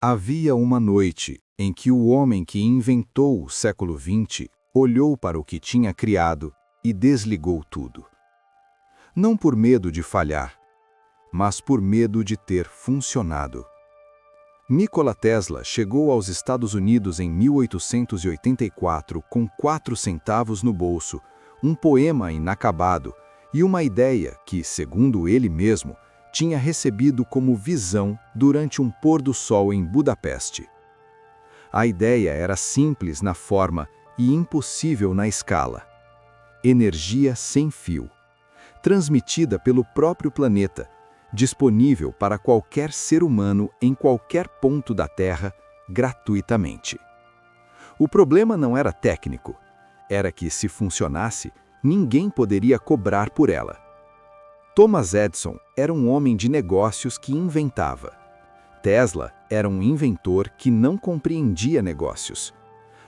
Havia uma noite em que o homem que inventou o século XX olhou para o que tinha criado e desligou tudo. Não por medo de falhar, mas por medo de ter funcionado. Nikola Tesla chegou aos Estados Unidos em 1884 com 4 centavos no bolso, um poema inacabado e uma ideia que, segundo ele mesmo, tinha recebido como visão durante um pôr do sol em Budapeste. A ideia era simples na forma e impossível na escala. Energia sem fio, transmitida pelo próprio planeta, disponível para qualquer ser humano em qualquer ponto da Terra, gratuitamente. O problema não era técnico, era que, se funcionasse, ninguém poderia cobrar por ela. Thomas Edison era um homem de negócios que inventava. Tesla era um inventor que não compreendia negócios.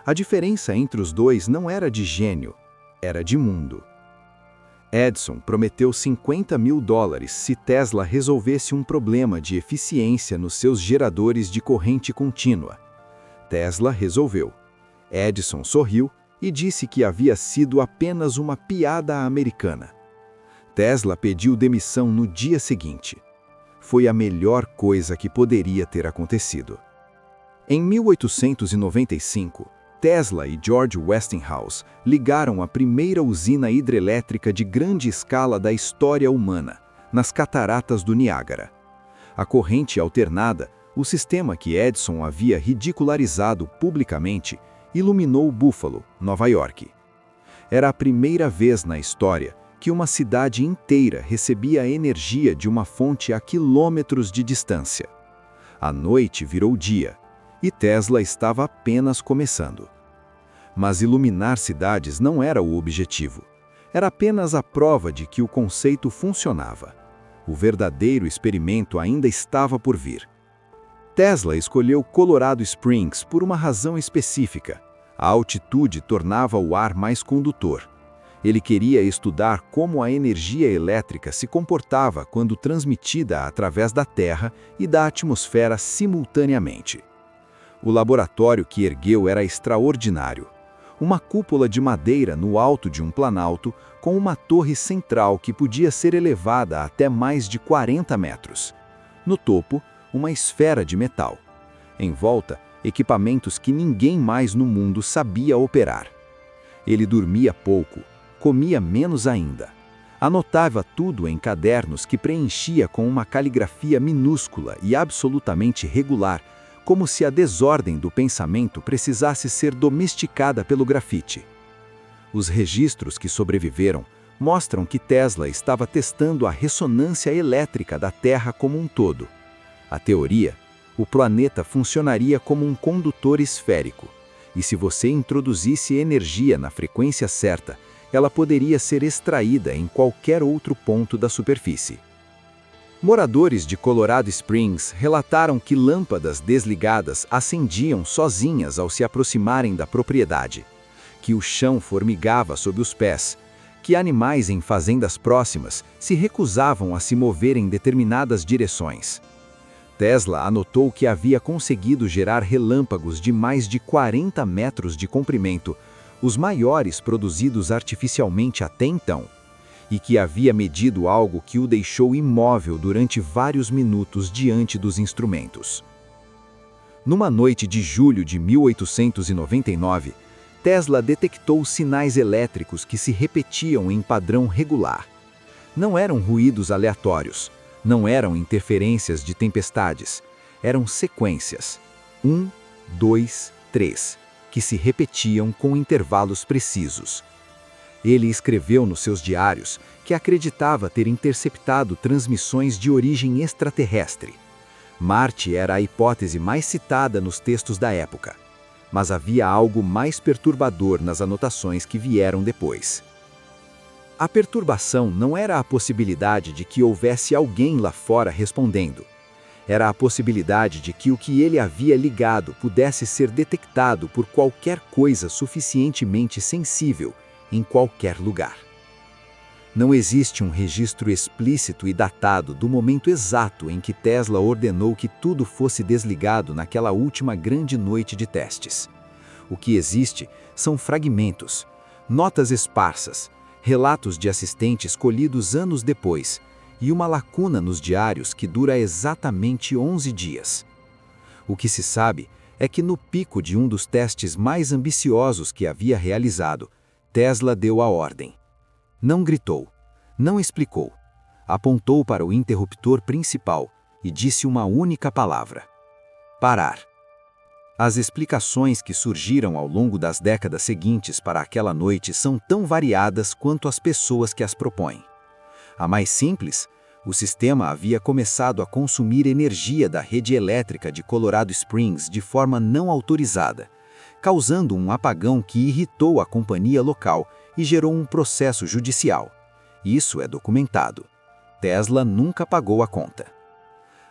A diferença entre os dois não era de gênio, era de mundo. Edison prometeu $50 mil se Tesla resolvesse um problema de eficiência nos seus geradores de corrente contínua. Tesla resolveu. Edison sorriu e disse que havia sido apenas uma piada americana. Tesla pediu demissão no dia seguinte. Foi a melhor coisa que poderia ter acontecido. Em 1895, Tesla e George Westinghouse ligaram a primeira usina hidrelétrica de grande escala da história humana, nas cataratas do Niágara. A corrente alternada, o sistema que Edison havia ridicularizado publicamente, iluminou Buffalo, Nova York. Era a primeira vez na história que uma cidade inteira recebia energia de uma fonte a quilômetros de distância. A noite virou dia, e Tesla estava apenas começando. Mas iluminar cidades não era o objetivo. Era apenas a prova de que o conceito funcionava. O verdadeiro experimento ainda estava por vir. Tesla escolheu Colorado Springs por uma razão específica. A altitude tornava o ar mais condutor. Ele queria estudar como a energia elétrica se comportava quando transmitida através da Terra e da atmosfera simultaneamente. O laboratório que ergueu era extraordinário. Uma cúpula de madeira no alto de um planalto, com uma torre central que podia ser elevada até mais de 40 metros. No topo, uma esfera de metal. Em volta, equipamentos que ninguém mais no mundo sabia operar. Ele dormia pouco, comia menos ainda. Anotava tudo em cadernos que preenchia com uma caligrafia minúscula e absolutamente regular, como se a desordem do pensamento precisasse ser domesticada pelo grafite. Os registros que sobreviveram mostram que Tesla estava testando a ressonância elétrica da Terra como um todo. A teoria: o planeta funcionaria como um condutor esférico, e se você introduzisse energia na frequência certa, ela poderia ser extraída em qualquer outro ponto da superfície. Moradores de Colorado Springs relataram que lâmpadas desligadas acendiam sozinhas ao se aproximarem da propriedade, que o chão formigava sob os pés, que animais em fazendas próximas se recusavam a se mover em determinadas direções. Tesla anotou que havia conseguido gerar relâmpagos de mais de 40 metros de comprimento, os maiores produzidos artificialmente até então, e que havia medido algo que o deixou imóvel durante vários minutos diante dos instrumentos. Numa noite de julho de 1899, Tesla detectou sinais elétricos que se repetiam em padrão regular. Não eram ruídos aleatórios, não eram interferências de tempestades, eram sequências, 1, 2, 3, que se repetiam com intervalos precisos. Ele escreveu nos seus diários que acreditava ter interceptado transmissões de origem extraterrestre. Marte era a hipótese mais citada nos textos da época, mas havia algo mais perturbador nas anotações que vieram depois. A perturbação não era a possibilidade de que houvesse alguém lá fora respondendo. Era a possibilidade de que o que ele havia ligado pudesse ser detectado por qualquer coisa suficientemente sensível, em qualquer lugar. Não existe um registro explícito e datado do momento exato em que Tesla ordenou que tudo fosse desligado naquela última grande noite de testes. O que existe são fragmentos, notas esparsas, relatos de assistentes colhidos anos depois e uma lacuna nos diários que dura exatamente 11 dias. O que se sabe é que no pico de um dos testes mais ambiciosos que havia realizado, Tesla deu a ordem. Não gritou, não explicou, apontou para o interruptor principal e disse uma única palavra: parar. As explicações que surgiram ao longo das décadas seguintes para aquela noite são tão variadas quanto as pessoas que as propõem. A mais simples, o sistema havia começado a consumir energia da rede elétrica de Colorado Springs de forma não autorizada, causando um apagão que irritou a companhia local e gerou um processo judicial. Isso é documentado. Tesla nunca pagou a conta.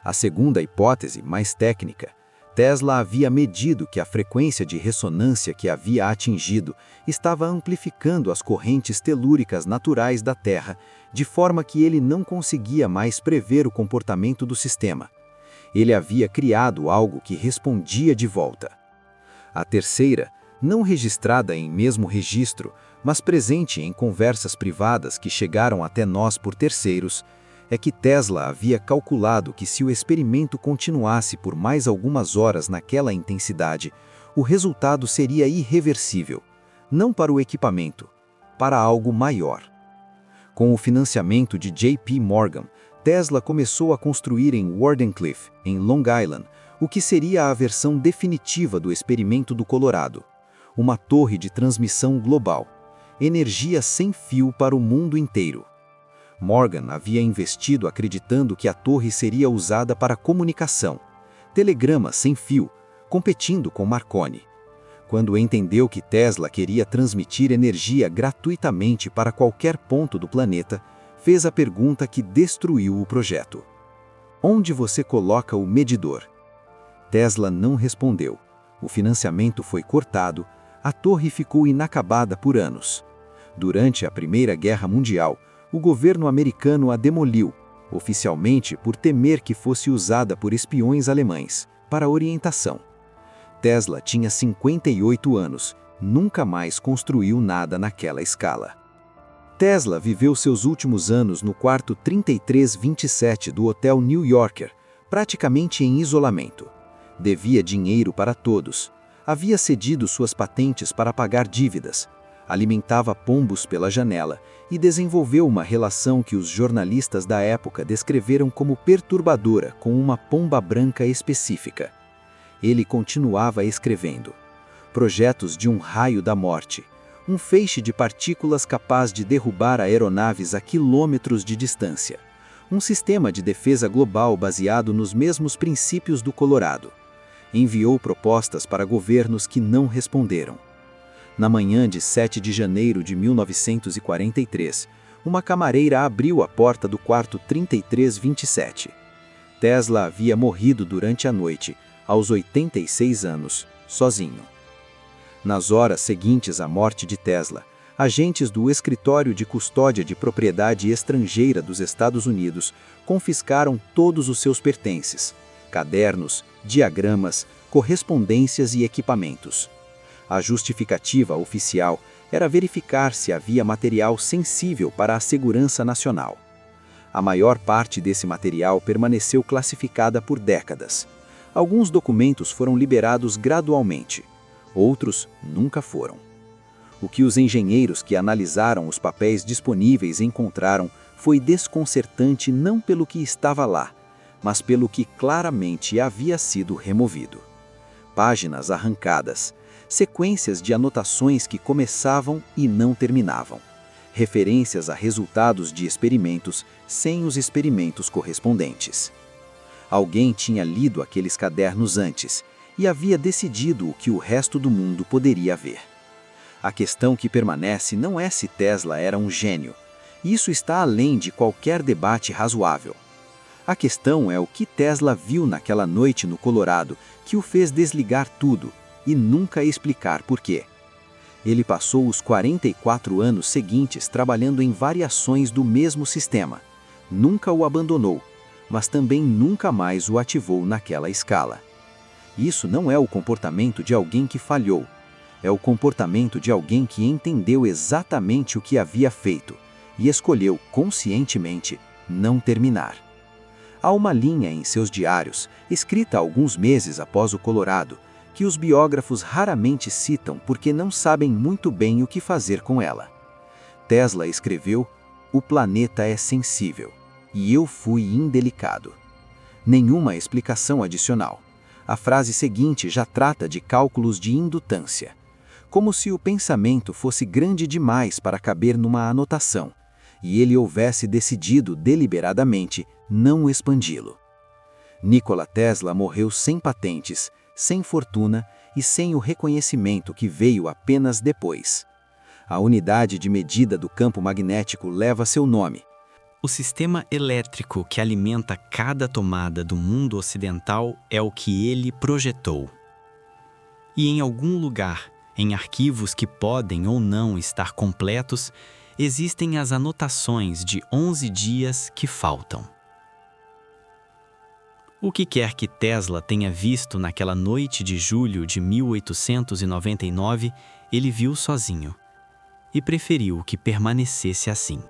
A segunda hipótese, mais técnica, Tesla havia medido que a frequência de ressonância que havia atingido estava amplificando as correntes telúricas naturais da Terra, de forma que ele não conseguia mais prever o comportamento do sistema. Ele havia criado algo que respondia de volta. A terceira, não registrada em mesmo registro, mas presente em conversas privadas que chegaram até nós por terceiros, é que Tesla havia calculado que se o experimento continuasse por mais algumas horas naquela intensidade, o resultado seria irreversível, não para o equipamento, para algo maior. Com o financiamento de J.P. Morgan, Tesla começou a construir em Wardenclyffe, em Long Island, o que seria a versão definitiva do experimento do Colorado, uma torre de transmissão global, energia sem fio para o mundo inteiro. Morgan havia investido acreditando que a torre seria usada para comunicação, telegrama sem fio, competindo com Marconi. Quando entendeu que Tesla queria transmitir energia gratuitamente para qualquer ponto do planeta, fez a pergunta que destruiu o projeto: onde você coloca o medidor? Tesla não respondeu. O financiamento foi cortado, a torre ficou inacabada por anos. Durante a Primeira Guerra Mundial, o governo americano a demoliu, oficialmente por temer que fosse usada por espiões alemães, para orientação. Tesla tinha 58 anos, nunca mais construiu nada naquela escala. Tesla viveu seus últimos anos no quarto 3327 do Hotel New Yorker, praticamente em isolamento. Devia dinheiro para todos, havia cedido suas patentes para pagar dívidas, alimentava pombos pela janela e desenvolveu uma relação que os jornalistas da época descreveram como perturbadora com uma pomba branca específica. Ele continuava escrevendo. Projetos de um raio da morte, um feixe de partículas capaz de derrubar aeronaves a quilômetros de distância, um sistema de defesa global baseado nos mesmos princípios do Colorado. Enviou propostas para governos que não responderam. Na manhã de 7 de janeiro de 1943, uma camareira abriu a porta do quarto 3327. Tesla havia morrido durante a noite, aos 86 anos, sozinho. Nas horas seguintes à morte de Tesla, agentes do Escritório de Custódia de Propriedade Estrangeira dos Estados Unidos confiscaram todos os seus pertences, cadernos, diagramas, correspondências e equipamentos. A justificativa oficial era verificar se havia material sensível para a segurança nacional. A maior parte desse material permaneceu classificada por décadas. Alguns documentos foram liberados gradualmente, outros nunca foram. O que os engenheiros que analisaram os papéis disponíveis encontraram foi desconcertante não pelo que estava lá, mas pelo que claramente havia sido removido. Páginas arrancadas, sequências de anotações que começavam e não terminavam, referências a resultados de experimentos sem os experimentos correspondentes. Alguém tinha lido aqueles cadernos antes e havia decidido o que o resto do mundo poderia ver. A questão que permanece não é se Tesla era um gênio. Isso está além de qualquer debate razoável. A questão é o que Tesla viu naquela noite no Colorado que o fez desligar tudo e nunca explicar por quê. Ele passou os 44 anos seguintes trabalhando em variações do mesmo sistema. Nunca o abandonou, mas também nunca mais o ativou naquela escala. Isso não é o comportamento de alguém que falhou. É o comportamento de alguém que entendeu exatamente o que havia feito e escolheu conscientemente não terminar. Há uma linha em seus diários, escrita alguns meses após o Colorado, que os biógrafos raramente citam porque não sabem muito bem o que fazer com ela. Tesla escreveu: "O planeta é sensível, e eu fui indelicado." Nenhuma explicação adicional. A frase seguinte já trata de cálculos de indutância, como se o pensamento fosse grande demais para caber numa anotação, e ele houvesse decidido deliberadamente não expandi-lo. Nikola Tesla morreu sem patentes, sem fortuna e sem o reconhecimento que veio apenas depois. A unidade de medida do campo magnético leva seu nome. O sistema elétrico que alimenta cada tomada do mundo ocidental é o que ele projetou. E em algum lugar, em arquivos que podem ou não estar completos, existem as anotações de 11 dias que faltam. O que quer que Tesla tenha visto naquela noite de julho de 1899, ele viu sozinho e preferiu que permanecesse assim.